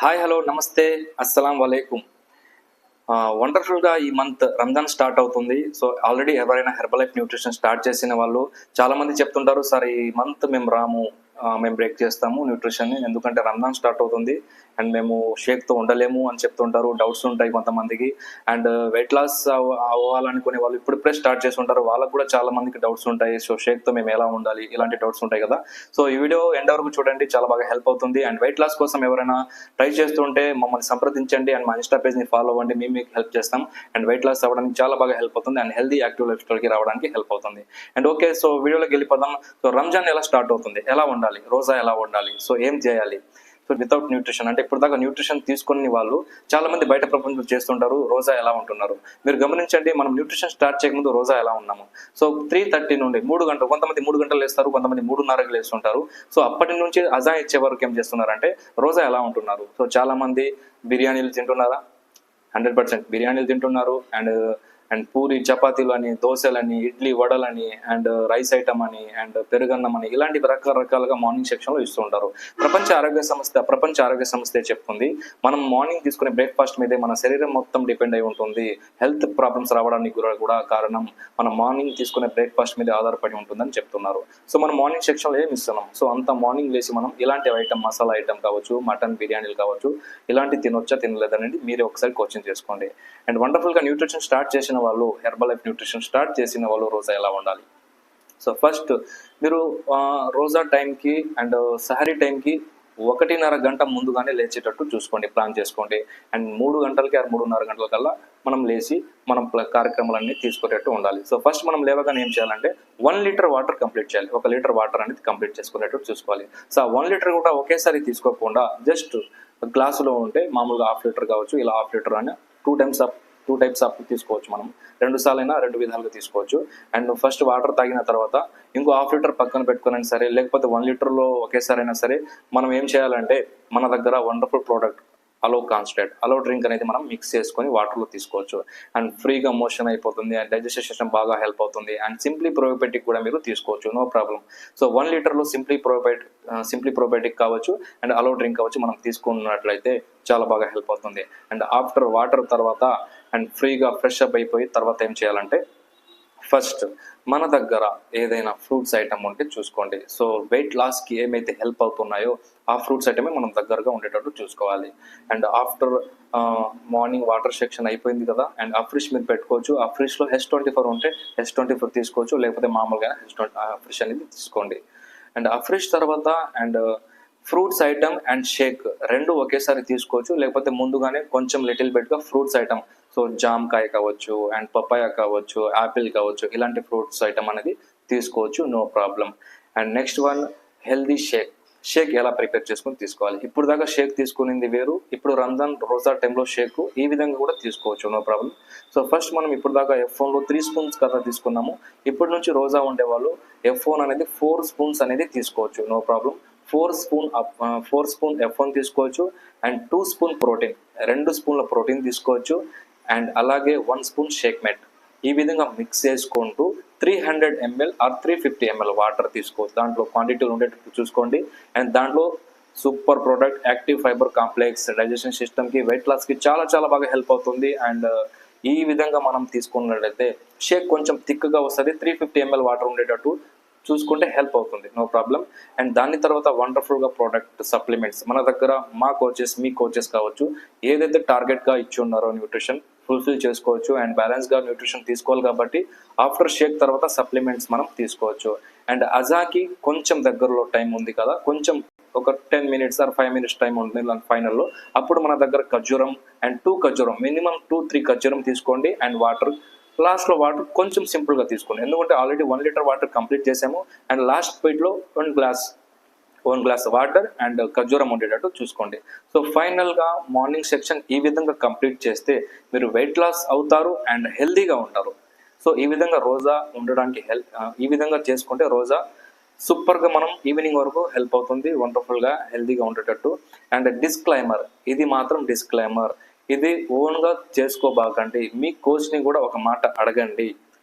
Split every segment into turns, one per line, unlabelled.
Hi hello నమస్తే అస్సలం వలైకుం. వండర్ఫుల్గా ఈ మంత్ రంజాన్ స్టార్ట్ అవుతుంది. సో ఆల్రెడీ ఎవరైనా హెర్బల్ లైఫ్ న్యూట్రిషన్ స్టార్ట్ చేసిన వాళ్ళు చాలామంది చెప్తుంటారు, సార్ ఈ మంత్ మేము రాము, మేము బ్రేక్ చేస్తాము న్యూట్రిషన్ని, ఎందుకంటే రంజాన్ స్టార్ట్ అవుతుంది అండ్ మేము షేక్తో ఉండలేము అని చెప్తుంటారు. డౌట్స్ ఉంటాయి కొంతమందికి. అండ్ వెయిట్ లాస్ అవ్వాలనుకునే వాళ్ళు ఇప్పుడిప్పుడే స్టార్ట్ చేసి ఉంటారు, వాళ్ళకు కూడా చాలా మందికి డౌట్స్ ఉంటాయి. సో షేక్తో మేము ఎలా ఉండాలి, ఇలాంటి డౌట్స్ ఉంటాయి కదా. సో ఈ వీడియో ఎండ్ వరకు చూడండి, చాలా బాగా హెల్ప్ అవుతుంది. అండ్ వెయిట్ లాస్ కోసం ఎవరైనా ట్రై చేస్తుంటే మమ్మల్ని సంప్రదించండి అండ్ మా ఇన్స్టా పేజ్ని ఫాలో అవ్వండి, మేము మీకు హెల్ప్ చేస్తాం. అండ్ వెయిట్ లాస్ అవ్వడానికి చాలా బాగా హెల్ప్ అవుతుంది అండ్ హెల్దీ యాక్టివ్ లైఫ్ స్టైల్కి రావడానికి హెల్ప్ అవుతుంది. అండ్ ఓకే, సో వీడియోలోకి వెళ్ళిపోదాం. సో రంజాన్ ఎలా స్టార్ట్ అవుతుంది, ఎలా ఉండాలి, రోజా ఎలా ఉండాలి, సో ఏం చేయాలి. సో వితౌట్ న్యూట్రిషన్, అంటే ఇప్పుడు దాకా న్యూట్రిషన్ తీసుకుని వాళ్ళు చాలా మంది బయట ప్రపంచం చేస్తుంటారు, రోజా ఎలా ఉంటున్నారు మీరు గమనించండి. మనం న్యూట్రిషన్ స్టార్ట్ చేయకముందు రోజా ఎలా ఉన్నాము. సో 3:30 నుండి 3 గంటలు, కొంతమంది 3 గంటలు వేస్తారు, కొంతమంది 3:30కి లేస్తుంటారు. సో అప్పటి నుంచి అజా ఇచ్చే వరకు ఏం చేస్తున్నారంటే రోజా ఎలా ఉంటున్నారు. సో చాలా మంది బిర్యానీలు తింటున్నారా, 100% బిర్యానీలు తింటున్నారు. అండ్ పూరి చపాతీలు అని, దోశలని, ఇడ్లీ వడలని, అండ్ రైస్ ఐటమ్ అని, అండ్ పెరుగన్నం అని, ఇలాంటివి రకరకాలుగా మార్నింగ్ సెక్షన్లో ఇస్తూ ఉంటారు. ప్రపంచ ఆరోగ్య సంస్థ చెప్తుంది, మనం మార్నింగ్ తీసుకునే బ్రేక్ఫాస్ట్ మీదే మన శరీరం మొత్తం డిపెండ్ అయి ఉంటుంది. హెల్త్ ప్రాబ్లమ్స్ రావడానికి కూడా కారణం మనం మార్నింగ్ తీసుకునే బ్రేక్ఫాస్ట్ మీద ఆధారపడి ఉంటుందని చెప్తున్నారు. సో మనం మార్నింగ్ సెక్షన్లో ఏమి ఇస్తున్నాం, సో అంత మార్నింగ్ లేచి మనం ఇలాంటి ఐటమ్, మసాలా ఐటమ్ కావచ్చు, మటన్ బిర్యానీలు కావచ్చు, ఇలాంటి తినొచ్చా తినలేదనేది మీరు ఒకసారి కోచింగ్ చేసుకోండి. అండ్ వండర్ఫుల్గా న్యూట్రిషన్ స్టార్ట్ చేసిన వాళ్ళు, హెర్బల్ లైఫ్ న్యూట్రిషన్ స్టార్ట్ చేసిన వాళ్ళు రోజా ఎలా ఉండాలి. సో ఫస్ట్ మీరు రోజా టైంకి అండ్ సహరీ టైంకి 1:30 గంట ముందుగానే లేచేటట్టు చూసుకోండి, ప్లాన్ చేసుకోండి. అండ్ 3 గంటలకి 3:30 గంటల కల్లా మనం లేచి మనం కార్యక్రమాలన్నీ తీసుకునేటట్టు ఉండాలి. సో ఫస్ట్ మనం లేవగానే ఏం చేయాలంటే 1 లీటర్ వాటర్ కంప్లీట్ చేయాలి. 1 లీటర్ వాటర్ అనేది కంప్లీట్ చేసుకునేటట్టు చూసుకోవాలి. సో 1 లీటర్ కూడా ఒకేసారి తీసుకోకుండా జస్ట్ గ్లాసులో ఉంటే మామూలుగా 1/2 లీటర్ కావచ్చు, ఇలా 1/2 లీటర్ అని టూ టైప్స్ ఆఫ్ తీసుకోవచ్చు. మనం 2 సార్లైనా 2 విధాలుగా తీసుకోవచ్చు. అండ్ ఫస్ట్ వాటర్ తాగిన తర్వాత ఇంకో 1/2 లీటర్ పక్కన పెట్టుకుని సరే, లేకపోతే 1 లీటర్లో ఒకేసారి అయినా సరే మనం ఏం చేయాలంటే మన దగ్గర వండర్ఫుల్ ప్రోడక్ట్ అలో డ్రింక్ అనేది మనం మిక్స్ చేసుకొని వాటర్లో తీసుకోవచ్చు. అండ్ ఫ్రీగా మోషన్ అయిపోతుంది అండ్ డైజెషన్ సిస్టమ్ బాగా హెల్ప్ అవుతుంది. అండ్ సింప్లీ ప్రోబయోటిక్ కూడా మీరు తీసుకోవచ్చు, నో ప్రాబ్లం. సో 1 లీటర్లో సింప్లీ ప్రోబయోటిక్ కావచ్చు అండ్ అలో డ్రింక్ కావచ్చు, మనం తీసుకున్నట్లయితే చాలా బాగా హెల్ప్ అవుతుంది. అండ్ ఆఫ్టర్ వాటర్ తర్వాత అండ్ ఫ్రీగా ఫ్రెష్ అప్ అయిపోయి తర్వాత ఏం చేయాలంటే ఫస్ట్ మన దగ్గర ఏదైనా ఫ్రూట్స్ ఐటమ్ ఉంటే చూసుకోండి. సో వెయిట్ లాస్కి ఏమైతే హెల్ప్ అవుతున్నాయో ఆ ఫ్రూట్స్ ఐటమే మనం దగ్గరగా ఉండేటట్టు చూసుకోవాలి. And after morning water section అయిపోయింది కదా, అండ్ ఆ ఫ్రిష్ మీరు పెట్టుకోవచ్చు. ఆ ఫ్రిష్లో H24 ఉంటే H24 తీసుకోవచ్చు, లేకపోతే మామూలుగా ఫ్రిష్ అనేది తీసుకోండి. అండ్ ఆ ఫ్రిష్ తర్వాత and fruits item and shake రెండు ఒకేసారి తీసుకోవచ్చు, లేకపోతే ముందుగానే కొంచెం లిటిల్ బిట్గా ఫ్రూట్స్ ఐటమ్, సో జామకాయ కావచ్చు అండ్ పపాయ కావచ్చు, యాపిల్ కావచ్చు, ఇలాంటి ఫ్రూట్స్ ఐటమ్ అనేది తీసుకోవచ్చు, no problem. And next one healthy shake ఎలా ప్రిపేర్ చేసుకుని తీసుకోవాలి. ఇప్పుడు దాకా షేక్ తీసుకునింది వేరు, ఇప్పుడు రంజాన్ రోజా టైంలో షేక్ ఈ విధంగా కూడా తీసుకోవచ్చు, నో ప్రాబ్లం. సో ఫస్ట్ మనం ఇప్పుడు దాకా F1లో 3 స్పూన్స్ కదా తీసుకున్నాము, ఇప్పటి నుంచి రోజా ఉండేవాళ్ళు F1 అనేది 4 స్పూన్స్ అనేది తీసుకోవచ్చు, నో ప్రాబ్లం. 4 స్పూన్ F1 తీసుకోవచ్చు అండ్ 2 స్పూన్ ప్రోటీన్, 2 స్పూన్ల ప్రోటీన్ తీసుకోవచ్చు. అండ్ అలాగే 1 స్పూన్ షేక్ మెట్, ఈ విధంగా మిక్స్ చేసుకుంటూ 300 ml ఆర్ 350 ml వాటర్ తీసుకోవచ్చు. దాంట్లో క్వాంటిటీలు ఉండేటట్టు చూసుకోండి. అండ్ దాంట్లో super product active fiber complex digestion సిస్టమ్కి, వెయిట్ లాస్కి చాలా చాలా బాగా హెల్ప్ అవుతుంది. అండ్ ఈ విధంగా మనం తీసుకున్నట్లయితే షేక్ కొంచెం థిక్గా వస్తుంది, 350 ml వాటర్ ఉండేటట్టు చూసుకుంటే హెల్ప్ అవుతుంది, నో ప్రాబ్లం. అండ్ దాని తర్వాత వండర్ఫుల్గా ప్రోడక్ట్ సప్లిమెంట్స్ మన దగ్గర మీ కోచెస్ కావచ్చు, ఏదైతే టార్గెట్గా ఇచ్చి ఉన్నారో న్యూట్రిషన్ ఫుల్ఫిల్ చేసుకోవచ్చు. అండ్ బ్యాలెన్స్గా న్యూట్రిషన్ తీసుకోవాలి కాబట్టి ఆఫ్టర్ షేక్ తర్వాత సప్లిమెంట్స్ మనం తీసుకోవచ్చు. అండ్ అజాకి కొంచెం దగ్గరలో టైం ఉంది కదా, కొంచెం ఒక 10 minutes ఆర్ 5 minutes టైం ఉంటుంది ఫైనల్లో, అప్పుడు మన దగ్గర ఖర్జూరం అండ్ 2 ఖర్జూరం, మినిమం 2-3 ఖర్జూరం తీసుకోండి. అండ్ వాటర్ లాస్ట్లో వాటర్ కొంచెం సింపుల్గా తీసుకోండి, ఎందుకంటే ఆల్రెడీ 1 లీటర్ వాటర్ కంప్లీట్ చేసాము. అండ్ లాస్ట్ బైట్లో 1 గ్లాస్ వాటర్ అండ్ ఖర్జూరం ఉండేటట్టు చూసుకోండి. సో ఫైనల్గా మార్నింగ్ సెక్షన్ ఈ విధంగా కంప్లీట్ చేస్తే మీరు వెయిట్ లాస్ అవుతారు అండ్ హెల్దీగా ఉంటారు. సో ఈ విధంగా రోజా ఉండడానికి ఈ విధంగా చేసుకుంటే రోజా సూపర్గా మనం ఈవినింగ్ వరకు హెల్ప్ అవుతుంది, వండర్ఫుల్గా హెల్దీగా ఉండేటట్టు. అండ్ డిస్క్లైమర్, ఇది మాత్రం డిస్క్లైమర్, ఇది ఓన్గా చేసుకోబాకండి, మీ కోచ్ని కూడా ఒక మాట అడగండి.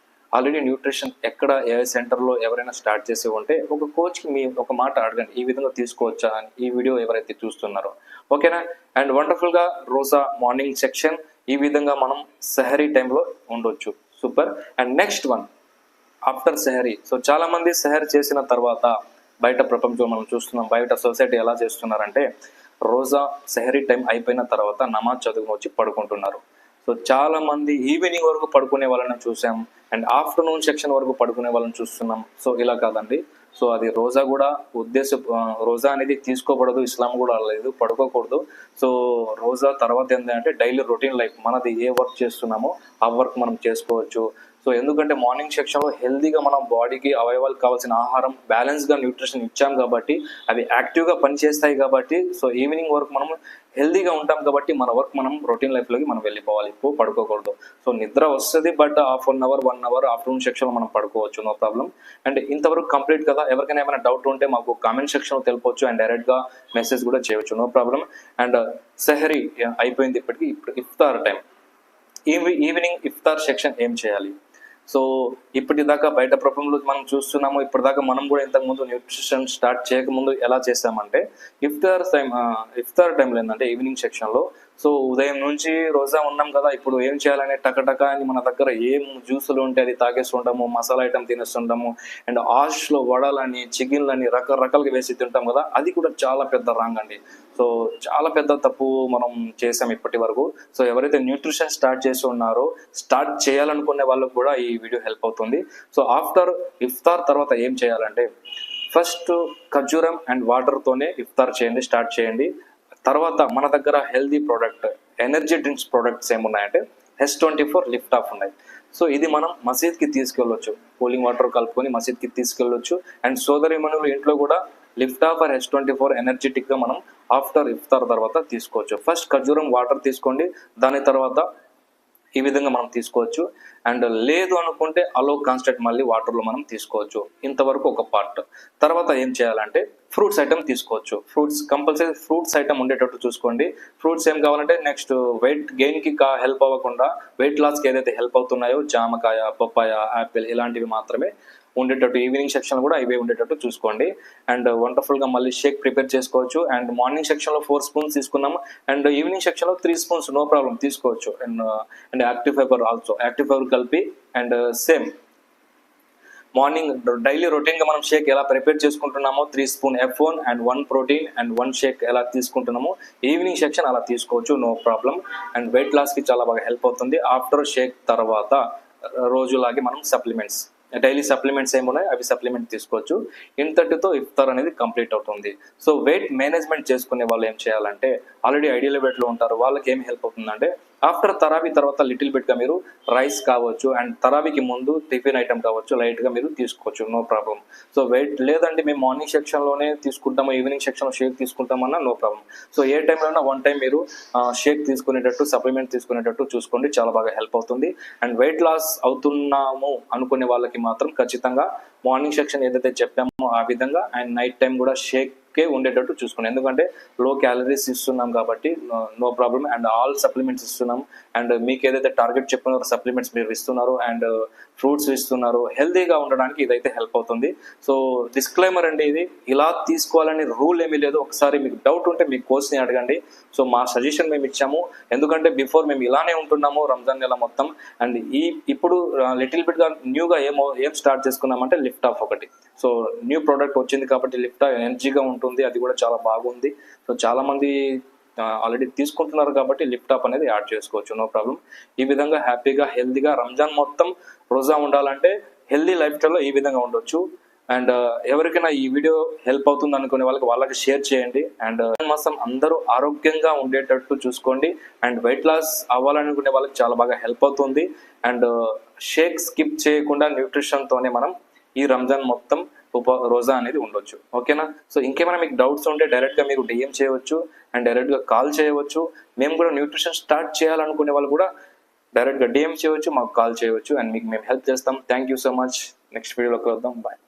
ఆల్రెడీ న్యూట్రిషన్ ఎక్కడ ఏ సెంటర్లో ఎవరైనా స్టార్ట్ చేసి ఉంటే ఒక కోచ్కి మీ ఒక మాట అడగండి, ఈ విధంగా తీసుకోవచ్చా అని, ఈ వీడియో ఎవరైతే చూస్తున్నారో. ఓకేనా. అండ్ వండర్ఫుల్గా రోజా మార్నింగ్ సెక్షన్ ఈ విధంగా మనం సెహరీ టైంలో ఉండొచ్చు. Super. And next one after Sehari. So చాలా మంది సెహరీ చేసిన తర్వాత బయట ప్రపంచంలో మనం చూస్తున్నాం, బయట సొసైటీ ఎలా చేస్తున్నారంటే రోజా సెహరీ టైం అయిపోయిన తర్వాత నమాజ్ చదువుకుని వచ్చి పడుకుంటున్నారు. సో చాలా మంది ఈవినింగ్ వరకు పడుకునే వాళ్ళని చూసాం, అండ్ ఆఫ్టర్నూన్ సెక్షన్ వరకు పడుకునే వాళ్ళని చూస్తున్నాం. సో ఇలా కాదండి. సో అది రోజా కూడా రోజా అనేది తీసుకోకూడదు, ఇస్లాం కూడా లేదు, పడుకోకూడదు. సో రోజా తర్వాత ఏంటంటే డైలీ రొటీన్ లైఫ్, మనది ఏ వర్క్ చేస్తున్నామో ఆ వర్క్ మనం చేసుకోవచ్చు. సో ఎందుకంటే మార్నింగ్ సెక్షన్లో హెల్దీగా మన బాడీకి అవయవాలకు కావాల్సిన ఆహారం బ్యాలెన్స్గా న్యూట్రిషన్ ఇచ్చాం కాబట్టి అవి యాక్టివ్గా పనిచేస్తాయి కాబట్టి సో ఈవినింగ్ వరకు మనం హెల్దీగా ఉంటాం కాబట్టి మన వర్క్ మనం రొటీన్ లైఫ్లోకి మనం వెళ్ళిపోవాలి, ఇప్పుడు పడుకోకూడదు. సో నిద్ర వస్తుంది, but half an hour 1 hour afternoon సెక్షన్లో మనం పడుకోవచ్చు, నో ప్రాబ్లం. అండ్ ఇంతవరకు కంప్లీట్ కదా. ఎవరికైనా ఏమైనా డౌట్ ఉంటే మాకు కామెంట్ సెక్షన్లో తెలుపొచ్చు అండ్ డైరెక్ట్గా మెసేజ్ కూడా చేయవచ్చు, నో ప్రాబ్లం. అండ్ సెహరీ అయిపోయింది, ఇప్పుడు ఇఫ్తార్ టైం. ఈవినింగ్ ఇఫ్తార్ సెక్షన్ ఏం చేయాలి? సో ఇప్పటిదాకా బయట ప్రపంచంలో మనం చూస్తున్నాము, ఇప్పటిదాకా మనం కూడా ఇంతకుముందు న్యూట్రిషన్ స్టార్ట్ చేయకముందు ఎలా చేస్తామంటే ఇఫ్తార్ టైంలో ఏంటంటే ఈవినింగ్ సెక్షన్లో సో ఉదయం నుంచి రోజా ఉన్నాం కదా, ఇప్పుడు ఏం చేయాలనే టకటక అని మన దగ్గర ఏం జ్యూసులు ఉంటే అది తాగేస్తుంటాము, మసాలా ఐటమ్ తినేస్తుంటాము, అండ్ ఆష్లో వడలని చికెన్లని రకరకాలుగా వేసి తింటాం కదా, అది కూడా చాలా పెద్ద రాంగ్ అండి. సో చాలా పెద్ద తప్పు మనం చేసాం ఇప్పటి వరకు. సో ఎవరైతే న్యూట్రిషన్ స్టార్ట్ చేసి ఉన్నారో, స్టార్ట్ చేయాలనుకునే వాళ్ళకు కూడా ఈ వీడియో హెల్ప్ అవుతుంది. సో ఆఫ్టర్ ఇఫ్తార్ తర్వాత ఏం చేయాలంటే ఫస్ట్ ఖర్జూరం అండ్ వాటర్తోనే ఇఫ్తార్ చేయండి, స్టార్ట్ చేయండి. తర్వాత మన దగ్గర healthy product energy drinks products ఏమున్నాయంటే H24 లిఫ్ట్ ఆఫ్ ఉన్నాయి. సో ఇది మనం మసీద్కి తీసుకెళ్ళొచ్చు, కూలింగ్ వాటర్ కలుపుకొని మసీద్కి తీసుకెళ్ళొచ్చు. అండ్ సోదరిమణులు ఇంట్లో కూడా లిఫ్ట్ ఆఫ్ ఆర్ H24 ఎనర్జెటిక్గా మనం ఆఫ్టర్ ఇఫ్తార్ తర్వాత తీసుకోవచ్చు. ఫస్ట్ ఖర్జూరం వాటర్ తీసుకోండి, దాని తర్వాత ఈ విధంగా మనం తీసుకోవచ్చు. అండ్ లేదు అనుకుంటే అలో కాన్స్టెంట్ మళ్ళీ వాటర్లో మనం తీసుకోవచ్చు. ఇంతవరకు ఒక పార్ట్. తర్వాత ఏం చేయాలంటే ఫ్రూట్స్ ఐటమ్ తీసుకోవచ్చు. ఫ్రూట్స్ కంపల్సరీ ఫ్రూట్స్ ఐటమ్ ఉండేటట్టు చూసుకోండి. ఫ్రూట్స్ ఏం కావాలంటే నెక్స్ట్ వెయిట్ గెయిన్కి హెల్ప్ అవ్వకుండా వెయిట్ లాస్కి ఏదైతే హెల్ప్ అవుతున్నాయో జామకాయ, పప్పాయ, యాపిల్ ఇలాంటివి మాత్రమే ఉండేటట్టు, ఈవినింగ్ సెక్షన్ కూడా ఇవే ఉండేటట్టు చూసుకోండి. అండ్ వండర్ఫుల్గా మళ్ళీ షేక్ ప్రిపేర్ చేసుకోవచ్చు. అండ్ మార్నింగ్ సెక్షన్లో 4 స్పూన్స్ తీసుకున్నాము, అండ్ ఈవినింగ్ సెక్షన్లో 3 స్పూన్స్ నో ప్రాబ్లం తీసుకోవచ్చు. And active fibre also, active fibre కలిపి. అండ్ సేమ్ మార్నింగ్ డైలీ రొటీన్గా మనం షేక్ ఎలా ప్రిపేర్ చేసుకుంటున్నామో 3 spoon F1 and 1 protein and 1 shake ఎలా తీసుకుంటున్నామో ఈవినింగ్ సెక్షన్ అలా తీసుకోవచ్చు, నో ప్రాబ్లం. అండ్ వెయిట్ లాస్కి చాలా బాగా హెల్ప్ అవుతుంది. ఆఫ్టర్ షేక్ తర్వాత రోజులాగే మనం సప్లిమెంట్స్, డైలీ సప్లిమెంట్స్ ఏమున్నాయి అవి సప్లిమెంట్ తీసుకోవచ్చు. ఇంతటితో ఇఫ్తార్ అనేది కంప్లీట్ అవుతుంది. సో వెయిట్ మేనేజ్మెంట్ చేసుకునే వాళ్ళు ఏం చేయాలంటే ఆల్రెడీ ఐడియల్ వెయిట్లో ఉంటారు, వాళ్ళకి ఏం హెల్ప్ అవుతుందంటే ఆఫ్టర్ తరావీ తర్వాత లిటిల్ బిట్గా మీరు రైస్ కావచ్చు అండ్ తరావీకి ముందు టిఫిన్ ఐటమ్ కావచ్చు లైట్గా మీరు తీసుకోవచ్చు, నో ప్రాబ్లం. సో వెయిట్ లేదంటే మేము మార్నింగ్ సెక్షన్లోనే తీసుకుంటాము, ఈవినింగ్ సెక్షన్లో షేక్ తీసుకుంటామన్నా నో ప్రాబ్లం. సో ఏ టైంలో 1 టైం మీరు షేక్ తీసుకునేటట్టు సప్లిమెంట్ తీసుకునేటట్టు చూసుకోండి, చాలా బాగా హెల్ప్ అవుతుంది. అండ్ వెయిట్ లాస్ అవుతున్నాము అనుకునే వాళ్ళకి మాత్రం ఖచ్చితంగా మార్నింగ్ సెక్షన్ ఏదైతే చెప్పామో ఆ విధంగా అండ్ నైట్ టైం కూడా షేక్కే ఉండేటట్టు చూసుకోండి. ఎందుకంటే లో క్యాలరీస్ ఇస్తున్నాం కాబట్టి no problem. And all supplements ఇస్తున్నాం. అండ్ మీకు ఏదైతే టార్గెట్ చెప్పినారో సప్లిమెంట్స్ మీరు ఇస్తున్నారు అండ్ ఫ్రూట్స్ ఇస్తున్నారు, హెల్దీగా ఉండడానికి ఇదైతే హెల్ప్ అవుతుంది. సో డిస్క్లైమర్ అండి, ఇది ఇలా తీసుకోవాలని రూల్ ఏమీ లేదు. ఒకసారి మీకు డౌట్ ఉంటే మీ కోచ్ని అడగండి. సో మా సజెషన్ మేము ఇచ్చాము, ఎందుకంటే బిఫోర్ మేము ఇలానే ఉంటున్నాము రంజాన్ నెల మొత్తం. అండ్ ఇప్పుడు లిటిల్ బిట్గా న్యూగా ఏం స్టార్ట్ చేసుకున్నామంటే లిఫ్ట్ ఆఫ్ ఒకటి. సో న్యూ ప్రోడక్ట్ వచ్చింది కాబట్టి లిఫ్ట్ ఆఫ్ ఎనర్జీగా ఉంటుంది, అది కూడా చాలా బాగుంది. సో చాలా మంది ఆల్రెడీ తీసుకుంటున్నారు కాబట్టి లిఫ్ట్ ఆఫ్ అనేది యాడ్ చేసుకోవచ్చు, నో ప్రాబ్లం. ఈ విధంగా హ్యాపీగా హెల్దీగా రంజాన్ మొత్తం రోజా ఉండాలంటే హెల్దీ లైఫ్ స్టైల్లో ఈ విధంగా ఉండొచ్చు. అండ్ ఎవరికైనా ఈ వీడియో హెల్ప్ అవుతుంది అనుకునే వాళ్ళకి షేర్ చేయండి. అండ్ మాసం అందరూ ఆరోగ్యంగా ఉండేటట్టు చూసుకోండి. అండ్ వెయిట్ లాస్ అవ్వాలనుకునే వాళ్ళకి చాలా బాగా హెల్ప్ అవుతుంది. అండ్ షేక్ స్కిప్ చేయకుండా న్యూట్రిషన్తోనే మనం ఈ రంజాన్ మొత్తం రోజా అనేది ఉండొచ్చు, ఓకేనా. సో ఇంకేమైనా మీకు డౌట్స్ ఉంటే డైరెక్ట్గా మీరు DM చేయవచ్చు అండ్ డైరెక్ట్గా కాల్ చేయవచ్చు. మేము కూడా న్యూట్రిషన్ స్టార్ట్ చేయాలనుకునే వాళ్ళు కూడా డైరెక్ట్గా DM చేయవచ్చు, మాకు కాల్ చేయవచ్చు అండ్ మీకు మేము హెల్ప్ చేస్తాం. Thank you so much. Next వీడియోలో కలుద్దాం. బాయ్.